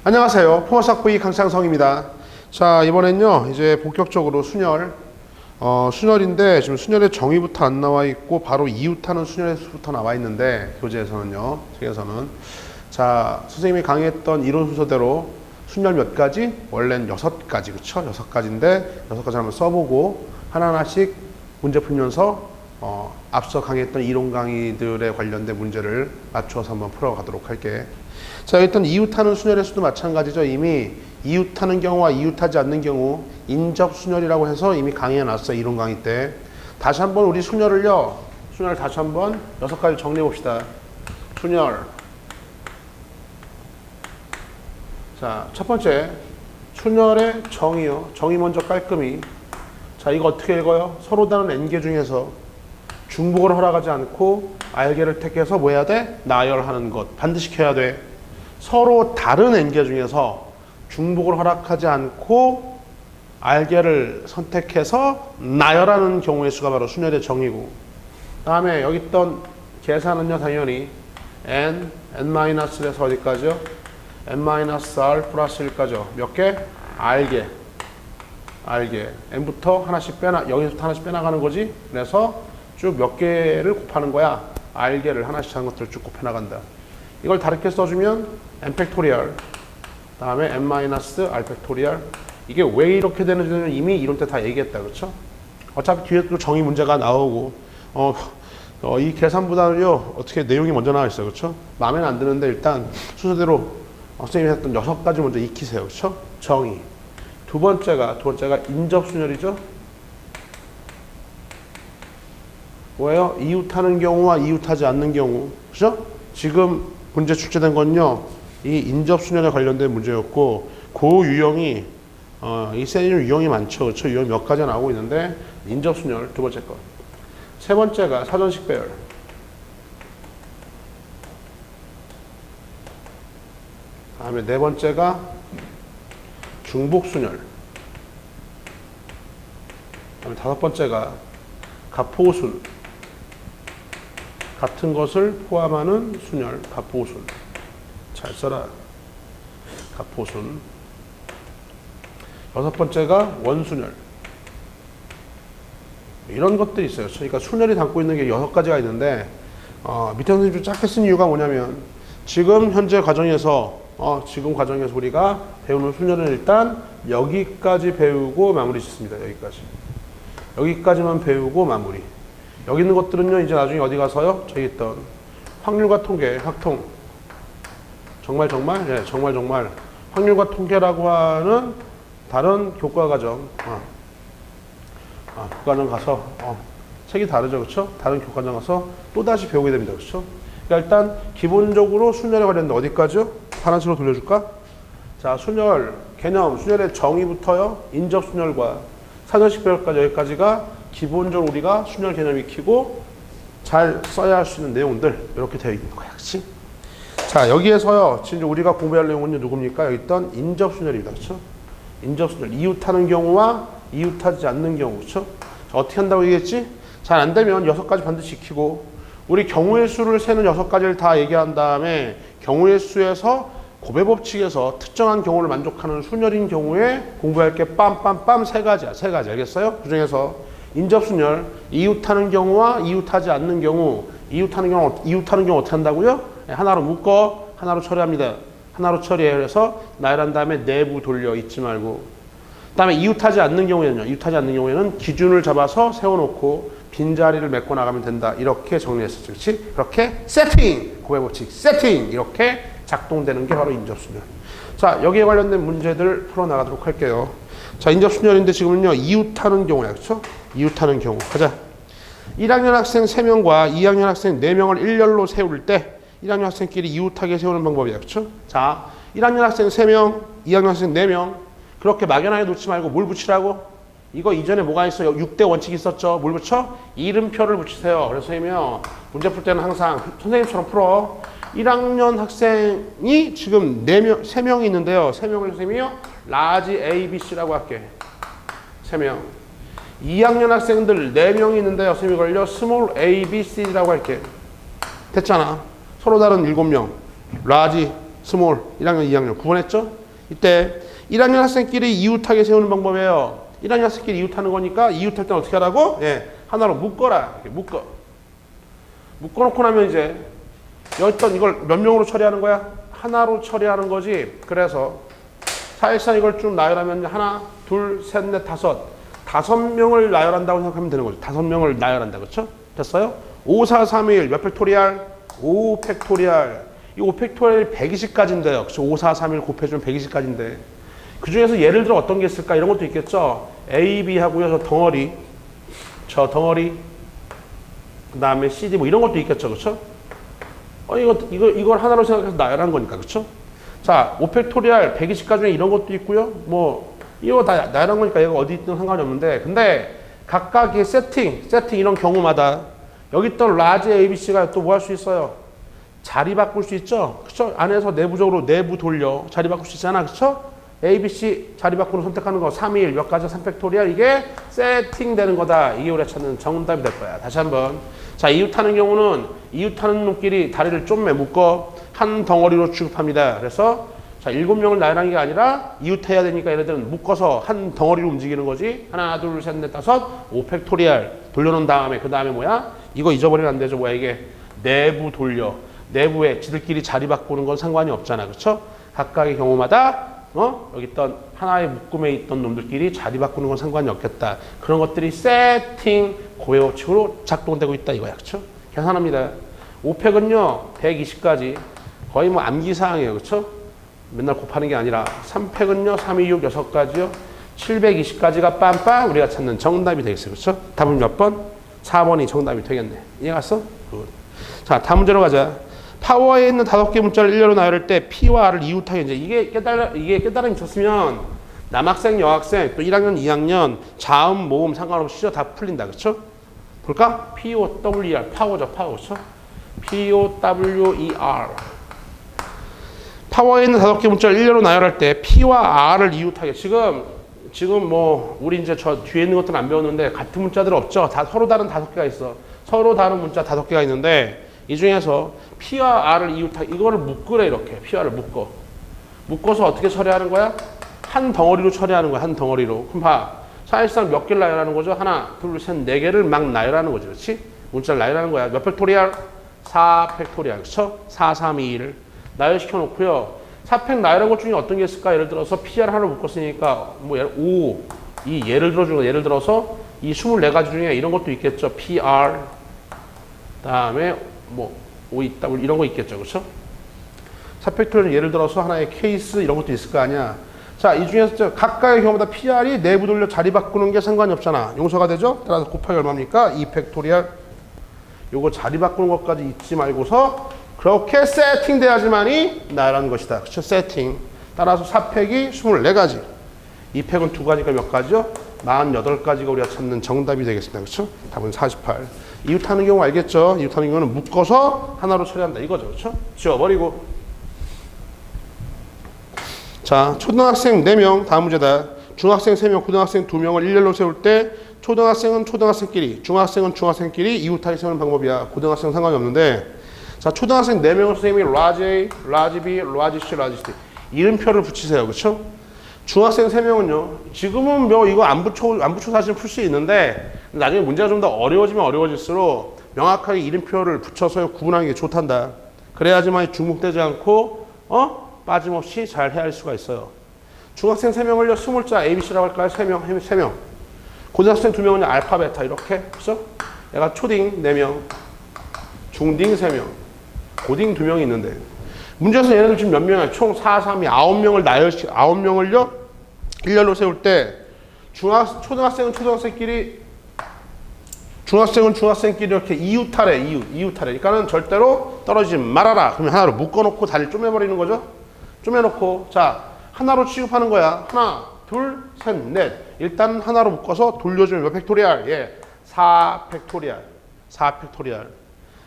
안녕하세요. 포머스학부의 강창성입니다. 자, 이번엔요, 이제 본격적으로 순열. 순열인데, 지금 순열의 정의부터 안 나와 있고, 바로 이웃하는 순열의 수부터 나와 있는데, 교재에서는요, 책에서는. 자, 선생님이 강의했던 이론 순서대로 순열 몇 가지? 원래는 6가지, 그쵸? 6가지인데, 6가지 한번 써보고, 하나하나씩 문제 풀면서, 앞서 강의했던 이론 강의들에 관련된 문제를 맞춰서 한번 풀어가도록 할게. 자, 일단 이웃하는 순열의 수도 마찬가지죠. 이미 이웃하는 경우와 이웃하지 않는 경우 인접순열이라고 해서 이미 강의해 놨어요. 이론 강의 때. 다시 한번 우리 순열을 다시 한번 6가지 정리해 봅시다. 순열. 자, 첫 번째 순열의 정의요. 정의 먼저 깔끔히. 자, 이거 어떻게 읽어요? 서로 다른 n개 중에서 중복을 허락하지 않고 알개를 택해서 뭐 해야 돼? 나열하는 것. 반드시 해야 돼. 서로 다른 n개 중에서 중복을 허락하지 않고 알개를 선택해서 나열하는 경우의 수가 바로 순열의 정의고, 다음에 여기 있던 계산은요, 당연히 n-에서 어디까지요? n-r 플러스 1까지요. 몇 개? 알개. n부터 하나씩 여기서부터 하나씩 빼나가는 거지. 그래서 쭉 몇 개를 곱하는 거야. 알개를 하나씩 하는 것들을 쭉 곱해 나간다. 이걸 다르게 써주면 n 팩토리얼, 다음에 n-r 팩토리얼. 이게 왜 이렇게 되는지는 이미 이론 때 다 얘기했다, 그렇죠? 어차피 뒤에 또 정의 문제가 나오고, 이 계산보다는요, 어떻게 내용이 먼저 나와 있어요, 그렇죠? 마음에는 안 드는데 일단 순서대로 선생님이 했던 6가지 먼저 익히세요, 그렇죠? 정의. 두 번째가 인접순열이죠. 뭐예요? 이웃하는 경우와 이웃하지 않는 경우, 그죠? 지금 문제 출제된 건요, 이 인접순열에 관련된 문제였고, 그 유형이 이 셀 유형이 많죠, 그렇죠? 유형 몇 가지가 나오고 있는데, 인접순열 두 번째 거. 세 번째가 사전식 배열. 다음에 네 번째가 중복순열. 다음에 다섯 번째가 가포순. 같은 것을 포함하는 순열, 가포순. 잘 써라. 가포순. 여섯 번째가 원순열. 이런 것들이 있어요. 그러니까 순열이 담고 있는 게 6가지가 있는데, 밑에 선생님 좀 짧게 쓴 이유가 뭐냐면, 지금 현재 과정에서 우리가 배우는 순열은 일단 여기까지 배우고 마무리 짓습니다. 여기까지만 배우고 마무리. 여기 있는 것들은요, 이제 나중에 어디 가서요? 저기 있던 확률과 통계, 확통. 정말. 확률과 통계라고 하는 다른 교과 과정. 교과과정 가서, 책이 다르죠, 그렇죠? 다른 교과과정 가서 또다시 배우게 됩니다, 그렇죠? 그러니까 일단, 기본적으로 순열에 관련된 어디까지요? 파란색으로 돌려줄까? 자, 순열, 개념, 순열의 정의부터요, 인접순열과 사전식 배열까지 여기까지가 기본적으로 우리가 순열 개념 익히고 잘 써야 할 수 있는 내용들, 이렇게 되어 있는 거야, 그치? 자, 여기에서요, 지금 우리가 공부할 내용은 누굽니까? 여기 있던 인접순열입니다, 그쵸? 인접순열, 이웃하는 경우와 이웃하지 않는 경우, 그쵸? 자, 어떻게 한다고 얘기했지? 잘 안 되면 6가지 반드시 익히고, 우리 경우의 수를 세는 6가지를 다 얘기한 다음에 경우의 수에서 고배 법칙에서 특정한 경우를 만족하는 순열인 경우에 공부할 게 빰빰빰 3가지야. 3가지. 알겠어요? 그 중에서 인접순열, 이웃하는 경우와 이웃하지 않는 경우. 이웃하는 경우 어떻게 한다고요? 하나로 묶어, 하나로 처리합니다. 하나로 처리해서 나열한 다음에 내부 돌려, 잊지 말고. 그 다음에 이웃하지 않는 경우에는 기준을 잡아서 세워놓고 빈자리를 메꿔 나가면 된다. 이렇게 정리했었죠. 그렇지? 그렇게 세팅! 고배 법칙 세팅! 이렇게 작동되는 게 바로 인접순열. 자, 여기에 관련된 문제들 풀어나가도록 할게요. 자, 인접순열인데 지금은요, 이웃하는 경우야. 그쵸? 이웃하는 경우. 가자. 1학년 학생 3명과 2학년 학생 4명을 일렬로 세울 때 1학년 학생끼리 이웃하게 세우는 방법이야. 그쵸? 자, 1학년 학생 3명, 2학년 학생 4명. 그렇게 막연하게 놓지 말고 뭘 붙이라고? 이거 이전에 뭐가 있어요? 6대 원칙이 있었죠? 뭘 붙여? 이름표를 붙이세요. 그래서 선생님이요, 문제 풀 때는 항상 선생님처럼 풀어. 1학년 학생이 지금 3명이 있는데요. 3명을 선생님이요, 라지 A, B, C라고 할게. 3명. 2학년 학생들 4명이 있는데요. 선생님이 걸려 스몰 A, B, C라고 할게. 됐잖아. 서로 다른 7명. 라지 스몰 1학년 2학년 구분했죠? 이때 1학년 학생끼리 이웃하게 세우는 방법이에요. 1학년 학생끼리 이웃하는 거니까 이웃할 때는 어떻게 하라고? 예, 하나로 묶어라. 이렇게 묶어놓고 나면 이제 여기 있던 이걸 몇 명으로 처리하는 거야? 하나로 처리하는 거지. 그래서 사실상 이걸 좀 나열하면 하나, 둘, 셋, 넷, 다섯 명을 나열한다고 생각하면 되는 거죠. 5명을 나열한다. 그렇죠? 됐어요? 5, 4, 3, 1 몇 팩토리알? 5 팩토리알. 이 5 팩토리알이 120까지인데요. 그렇죠? 5, 4, 3, 1 곱해주면 120까지인데 그 중에서 예를 들어 어떤 게 있을까? 이런 것도 있겠죠. A, B 하고요. 저 덩어리 그 다음에 CD 뭐 이런 것도 있겠죠. 그렇죠? 이걸 하나로 생각해서 나열한 거니까. 그렇죠? 자, 5팩토리알 120가지 중에 이런 것도 있고요. 뭐 이거 다 나열한 거니까 얘가 어디 있든 상관이 없는데 근데 각각의 세팅 이런 경우마다 여기 있던 라지 ABC가 또 뭐 할 수 있어요? 자리 바꿀 수 있죠? 그쵸? 안에서 내부적으로 내부 돌려 자리 바꿀 수 있잖아. 그쵸? ABC 자리 바꾸는 선택하는 거 3, 1 몇 가지 3팩토리알 이게 세팅되는 거다. 이게 우리가 찾는 정답이 될 거야. 다시 한번. 자, 이웃하는 경우는 이웃하는 놈끼리 다리를 좀 묶어 한 덩어리로 취급합니다. 그래서 자, 7명을 나열한 게 아니라 이웃해야 되니까 얘네들은 묶어서 한 덩어리로 움직이는 거지. 하나, 둘, 셋, 넷, 다섯, 5팩토리알 돌려놓은 다음에 그 다음에 뭐야? 이거 잊어버리면 안 되죠. 뭐야 이게? 내부 돌려. 내부에 지들끼리 자리 바꾸는 건 상관이 없잖아. 그렇죠? 각각의 경우마다 여기 있던 하나의 묶음에 있던 놈들끼리 자리 바꾸는 건 상관이 없겠다. 그런 것들이 세팅 고해 법칙으로 작동되고 있다 이거야. 그렇죠? 계산합니다. 5팩은요 120까지 거의 뭐 암기사항이에요. 그렇죠? 맨날 곱하는 게 아니라 3팩은요 3, 2, 6, 6가지요 720까지가 빰빰 우리가 찾는 정답이 되겠어요. 그렇죠? 답은 몇 번? 4번이 정답이 되겠네. 이해 갔어? 굿. 자, 다음 문제로 가자. 파워에 있는 5개 문자를 일렬로 나열할 때 P와 R을 이웃하게 이제 이게 깨달음이 있었으면 남학생, 여학생, 또 1학년, 2학년 자음, 모음 상관없이 다 풀린다. 그렇죠? 볼까? POWER 파워죠. 파워. 그렇죠? POWER 파워에 있는 5개 문자를 일렬로 나열할 때 P와 R을 이웃하게 지금 뭐 우리 이제 저 뒤에 있는 것들은 안 배웠는데 같은 문자들 없죠? 다 서로 다른 5개가 있어. 서로 다른 문자 5개가 있는데 이 중에서 P와 R을 이웃하게 이거를 묶으래. 이렇게 P와를 묶어서 어떻게 처리하는 거야? 한 덩어리로 처리하는 거야. 한 덩어리로. 그럼 봐. 사실상 몇 개를 나열하는 거죠? 하나, 둘, 셋, 4개를 막 나열하는 거죠. 그렇지? 문자를 나열하는 거야. 몇 팩토리알? 4팩토리알. 그렇죠? 4, 3, 2, 1 나열시켜 놓고요. 4팩 나열한 것 중에 어떤 게 있을까? 예를 들어서 PR 하나를 묶었으니까 뭐 5, 예를 들어서 이 24가지 중에 이런 것도 있겠죠. PR 그다음에 뭐 OEW 이런 거 있겠죠. 그렇죠? 4팩토리얼은 예를 들어서 하나의 케이스 이런 것도 있을 거 아니야. 자, 이 중에서 각각의 경우마다 PR이 내부 돌려 자리 바꾸는 게 상관이 없잖아. 용서가 되죠? 따라서 곱하기 얼마입니까? 2팩토리얼. 요거 자리 바꾸는 것까지 잊지 말고서 그렇게 세팅돼야지만이 나열하는 것이다. 그렇죠? 세팅. 따라서 4팩이 24가지. 2팩은 2가지가 몇 가지요? 48가지가 우리가 찾는 정답이 되겠습니다. 그렇죠? 답은 48. 이웃하는 경우 알겠죠? 이웃하는 경우는 묶어서 하나로 처리한다. 이거죠. 그렇죠? 지워버리고. 자, 초등학생 4명. 다음 문제다. 중학생 3명, 고등학생 2명을 일렬로 세울 때 초등학생은 초등학생끼리, 중학생은 중학생끼리 이웃하게 세우는 방법이야. 고등학생은 상관이 없는데 자, 초등학생 4명을 선생님이 라지 A, 라지 B, 라지 C, 라지 D 이름표를 붙이세요. 그렇죠? 중학생 3명은요. 지금은 뭐 이거 안 붙여 사실 풀 수 있는데 나중에 문제가 좀 더 어려워지면 어려워질수록 명확하게 이름표를 붙여서 구분하는 게 좋단다. 그래야지만 중복되지 않고 빠짐없이 잘 헤아릴 수가 있어요. 중학생 3명을요. 20자 ABC라고 할까요? 3명. 고등학생 2명은요. 알파, 베타 이렇게. 그렇죠? 얘가 초딩 4명, 중딩 3명, 고딩 2명이 있는데 문제에서 얘네들 지금 몇 명이야? 총 4, 3이 9명을 9명을요 일렬로 세울 때 초등학생은 중학생끼리 이렇게 이웃하래. 그러니까는 절대로 떨어지지 말아라. 그러면 하나로 묶어놓고 다리를 쪼매버리는 거죠. 쪼매놓고 자 하나로 취급하는 거야. 하나, 둘, 셋, 넷. 일단 하나로 묶어서 돌려주면 몇 팩토리알? 예, 4팩토리알.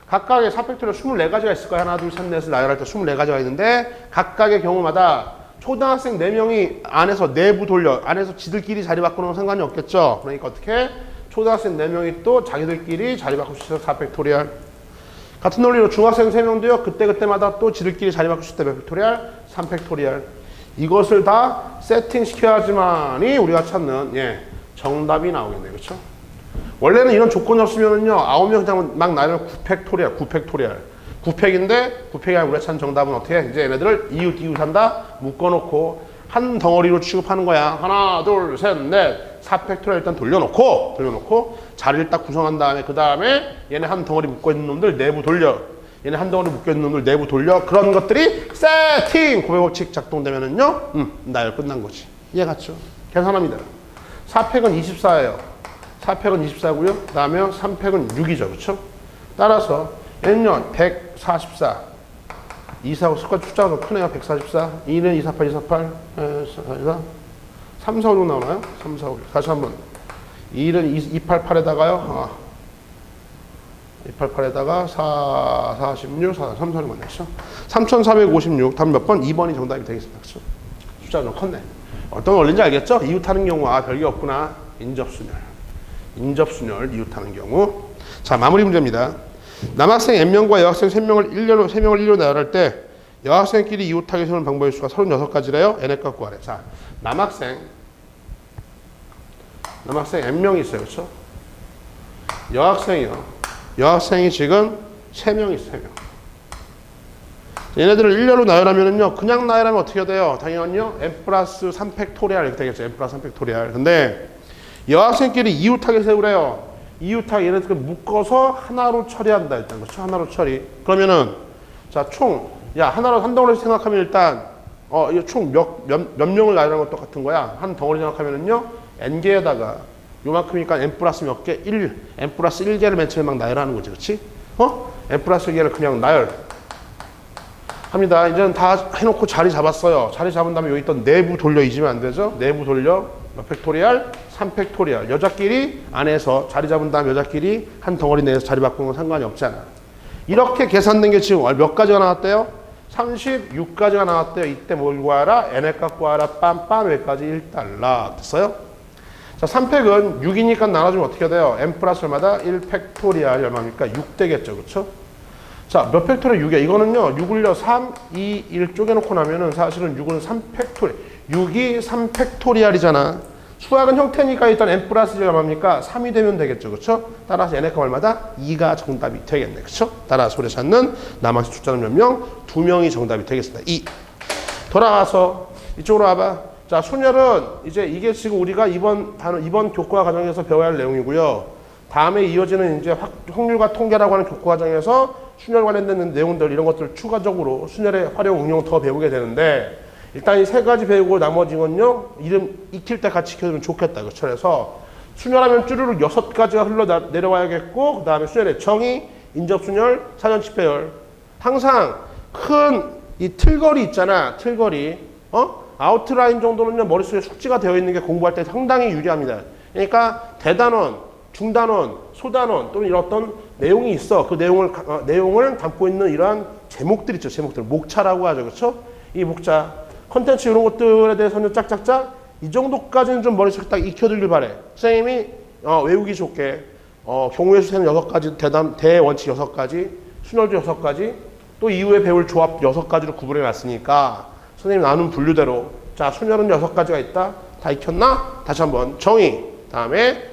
각각의 4팩토리얼 24가지가 있을 거야. 하나, 둘, 셋, 넷을 나열할 때 24가지가 있는데 각각의 경우마다 초등학생 4명이 안에서 내부 돌려 안에서 지들끼리 자리 바꾸는 건 상관이 없겠죠. 그러니까 어떻게? 초등학생 4명이 또 자기들끼리 자리 바꿀 수 있어서 4팩토리얼. 같은 논리로 중학생 3명도요. 그때그때마다 또 지들끼리 자리 바꿀 수 있다. 몇 팩토리얼? 3팩토리얼. 이것을 다 세팅시켜야지만이 우리가 찾는 정답이 나오겠네요. 그렇죠? 원래는 이런 조건이 없으면은요. 9명 그냥 막 나누면 9팩토리얼, 9팩토리얼. 9팩인데 9팩이 아니라 우리가 찾는 정답은 어떻게 해? 이제 얘네들을 이웃한다 묶어놓고 한 덩어리로 취급하는 거야. 하나, 둘, 셋, 넷. 4팩토리얼 일단 돌려놓고 자리를 딱 구성한 다음에 그 다음에 얘네 한 덩어리 묶어있는 놈들 내부 돌려. 얘네 한 덩어리 묶여있는 놈들 내부 돌려. 그런 것들이 세팅! 고백법칙 작동되면은요. 나열 끝난 거지. 이해갔죠? 계산합니다. 4팩은 24예요. 4팩은 24고요. 그 다음에 3팩은 6이죠. 그렇죠? 따라서 얘는요. 144. 2사하고 숫자가 더 크네요. 144. 2는 248, 248. 3, 4, 5 나오나요? 3, 4, 5. 다시 한번. 2는 288에다가요. 288에다가 4, 46, 4, 3, 4를 만났죠. 3456. 답 몇 번? 2번이 정답이 되겠습니다. 그렇죠? 숫자가 좀 컸네. 어떤 원리인지 알겠죠? 이웃하는 경우, 별게 없구나. 인접순열. 인접순열, 이웃하는 경우. 자, 마무리 문제입니다. 남학생 N명과 여학생 3명을 1로 나열할 때 여학생끼리 이웃하게 세우는 방법의 수가 36가지래요. N의 값 구하래. 자, 남학생 N명이 있어요. 그렇죠? 여학생이 지금 3명 있어요. 3명. 얘네들을 1렬로 나열하면은요. 그냥 나열하면 어떻게 돼요? 당연히요. N 플러스 3팩토리얼 이렇게 되겠죠. N 플러스 3팩토리얼. 근데 여학생끼리 이웃하게 세우래요. 이웃하게 얘네들 묶어서 하나로 처리한다. 일단 그렇죠? 하나로 처리. 그러면은 자, 하나로 한 덩어리 생각하면 일단 이거 총 몇 명을 나열하는 것도 똑같은 거야. 한 덩어리 생각하면은요. N개에다가 요만큼이니까 N 플러스 몇 개? N 플러스 1개를 맨 처음에 막 나열하는 거지. 그렇지? N 플러스 1개를 그냥 나열 합니다. 이제는 다 해놓고 자리 잡았어요. 자리 잡은 다음에 여기 있던 내부 돌려 잊으면 안 되죠? 내부 돌려 몇 팩토리얼? 3팩토리얼. 여자끼리 안에서 자리 잡은 다음 여자끼리 한 덩어리 내에서 자리 바꾸는 건 상관이 없잖아. 이렇게 계산된 게 지금 몇 가지가 나왔대요? 36가지가 나왔대요. 이때 뭘 구하라? N의 값 구하라. 빰빰 여기까지 1달러. 됐어요? 자, 3팩은 6이니까 나눠주면 어떻게 돼요? N 플러스 얼마다? 1팩토리얼 얼마입니까? 6 되겠죠. 그렇죠? 자, 몇 팩토리얼 6이야? 이거는요. 6을요. 3, 2, 1 쪼개놓고 나면은 사실은 6은 3팩토리얼. 6이 3팩토리얼이잖아. 수학은 형태니까 일단 N 플러스 1이 얼마입니까? 3이 되면 되겠죠. 그렇죠? 따라서 N의 값 얼마다? 2가 정답이 되겠네. 그렇죠? 따라서 우리 찾는 남학생 숫자는 몇 명? 2명이 정답이 되겠습니다. 2. 돌아와서 이쪽으로 와봐. 자, 순열은 이제 이게 지금 우리가 이번 교과 과정에서 배워야 할 내용이고요. 다음에 이어지는 이제 확률과 통계라고 하는 교과 과정에서 순열 관련된 내용들 이런 것들 추가적으로 순열의 활용 응용 더 배우게 되는데 일단 이 3가지 배우고 나머지 건요. 이름 익힐 때 같이 익혀두면 좋겠다. 그렇죠? 그래서 순열하면 쭈루룩 6가지가 흘러 내려와야겠고 그 다음에 순열의 정의, 인접순열, 사전집배열. 항상 큰 이 틀거리 있잖아. 틀거리. 아웃라인 정도는요. 머릿속에 숙지가 되어 있는 게 공부할 때 상당히 유리합니다. 그러니까 대단원, 중단원, 소단원 또는 이런 어떤 내용이 있어. 그 내용을 담고 있는 이러한 제목들 있죠. 제목들. 목차라고 하죠. 그렇죠? 이 목차. 컨텐츠 이런 것들에 대해서는 짝짝짝 이 정도까지는 좀 머릿속에 딱 익혀두길 바래. 선생님이 외우기 좋게 경우의 수세는 6가지, 대원칙 6가지, 순열도 6가지, 또 이후에 배울 조합 6가지로 구분해 놨으니까 선생님이 나눈 분류대로 자, 순열은 6가지가 있다. 다 익혔나? 다시 한번 정의, 다음에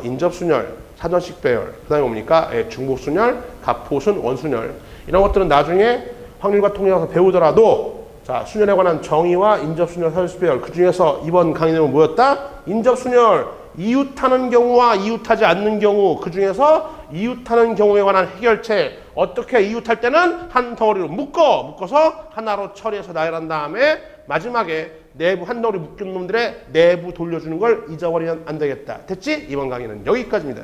인접순열, 사전식 배열, 그 다음에 뭡니까? 중복순열, 갑포순, 원순열 이런 것들은 나중에 확률과 통계에서 배우더라도 자, 순열에 관한 정의와 인접순열, 사전식 배열 그 중에서 이번 강의 내용은 뭐였다? 인접순열, 이웃하는 경우와 이웃하지 않는 경우 그 중에서 이웃하는 경우에 관한 해결책 어떻게 이웃할 때는 한 덩어리로 묶어서 하나로 처리해서 나열한 다음에 마지막에 내부 한 덩어리 묶인 놈들의 내부 돌려주는 걸 잊어버리면 안 되겠다. 됐지? 이번 강의는 여기까지입니다.